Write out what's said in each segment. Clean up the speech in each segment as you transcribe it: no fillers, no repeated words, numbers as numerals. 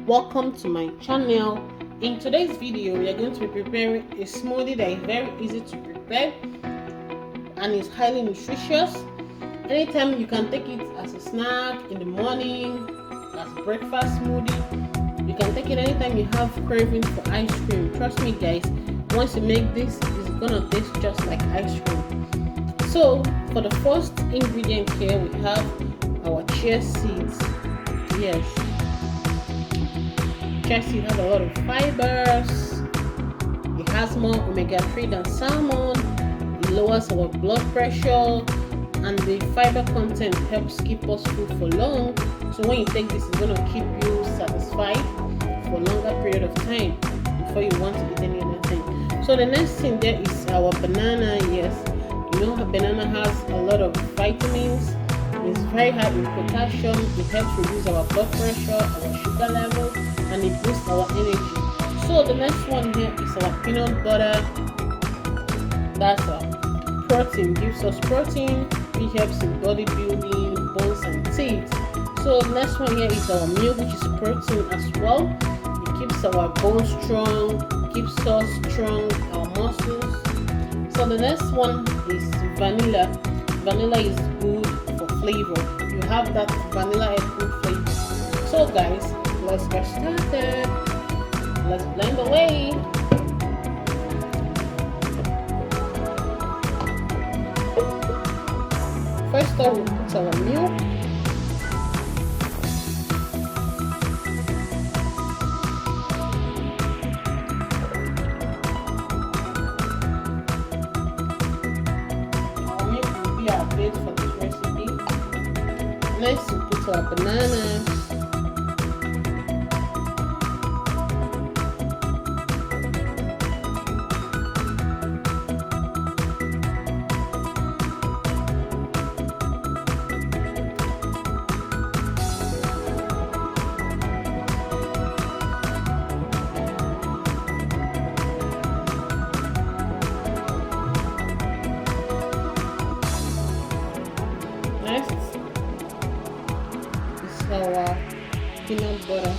welcome to my channel. In today's video we are going to be preparing a smoothie that is very easy to prepare and is highly nutritious. Anytime you can take it as a snack, in the morning, as breakfast smoothie. You can take it anytime you have craving for ice cream. Trust me guys, once you make this, it's gonna taste just like ice cream. So for the first ingredient here, we have our chia seeds. Yes, chia seed has a lot of fibers. It has more omega-3 than salmon. It lowers our blood pressure, and the fiber content helps keep us full for long. So when you take this, it's gonna keep you satisfied for a longer period of time before you want to eat any other thing. So the next thing there is our banana. Yes, you know, a banana has a lot of vitamins. It's very high in potassium. It helps reduce our blood pressure, our sugar level, and it boosts our energy. So the next one here is our peanut butter. That's a protein, gives us protein. It helps in bodybuilding, bones and teeth. So the next one here is our milk, which is protein as well. It keeps our bones strong, keeps us strong, our muscles. So the next one is vanilla. Vanilla is good for flavor. You have that vanilla and fruit flavor. So guys, let's get started. Let's blend away. First off, we put our milk. Our base for this recipe. Next, we put our bananas. Next is our peanut butter.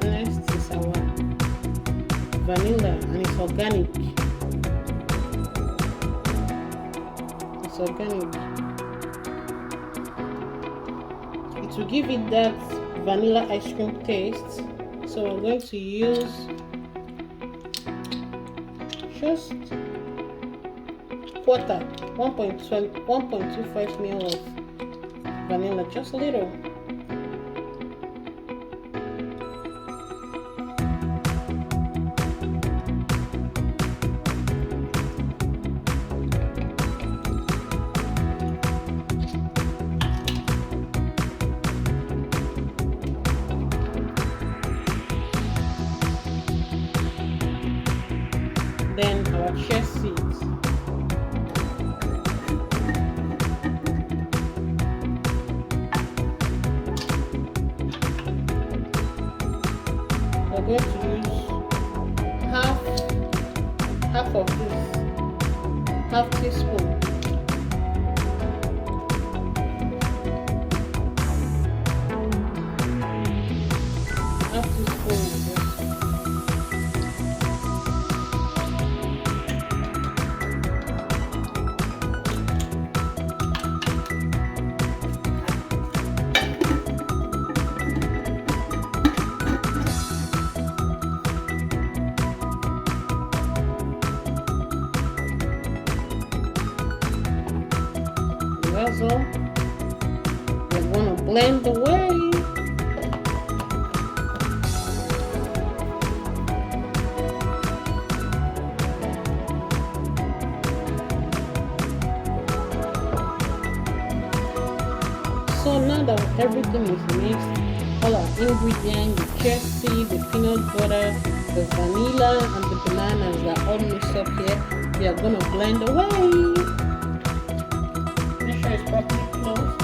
Next is our vanilla, and it's organic. It's organic. To give it that vanilla ice cream taste, so we're going to use just quarter, 1.25 ml of vanilla, just a little. Then our chia seeds. We're going to use half of this, half teaspoon. Half teaspoon. That's all. We're going to blend away. So now that everything is mixed, all our ingredients, the chia seed, the peanut butter, the vanilla, and the bananas are all mixed up here, we are going to blend away. Make sure it's properly closed.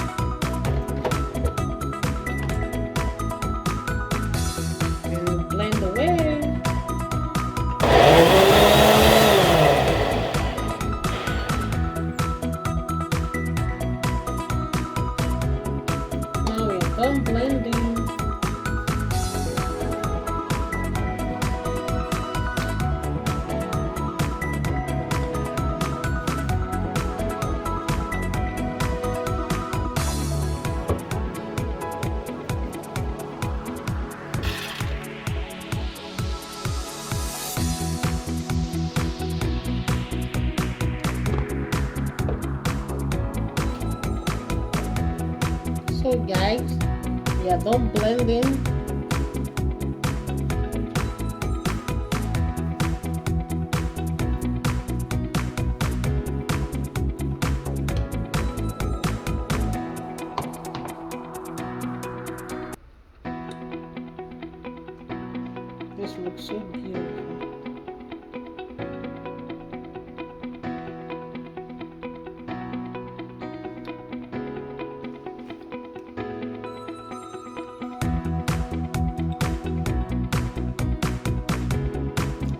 So guys, we are done blending. This looks so beautiful.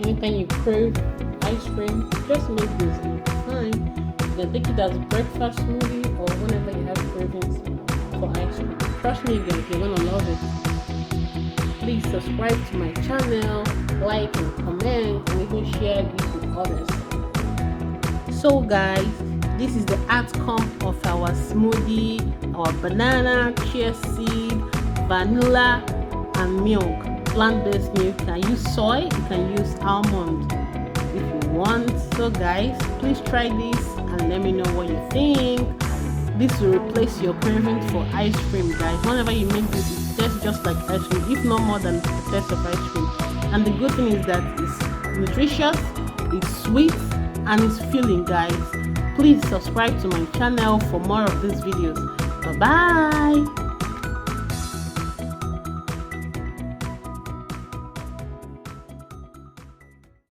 Anytime you crave ice cream, just make this and it's fine. You can take it as breakfast smoothie or whenever you have cravings for ice cream. Trust me guys, you're gonna love it. Please subscribe to my channel, like and comment, and even share this with others. So guys, this is the outcome of our smoothie. Our banana, chia seed, vanilla and milk, plant-based milk. You can use soy, you can use almond if you want. So guys, please try this and let me know what you think. This will replace your cravings for ice cream guys. Whenever you make this, it tastes just like ice cream, if not more than the taste of ice cream. And the good thing is that it's nutritious, it's sweet, and it's filling guys. Please subscribe to my channel for more of these videos. Bye bye.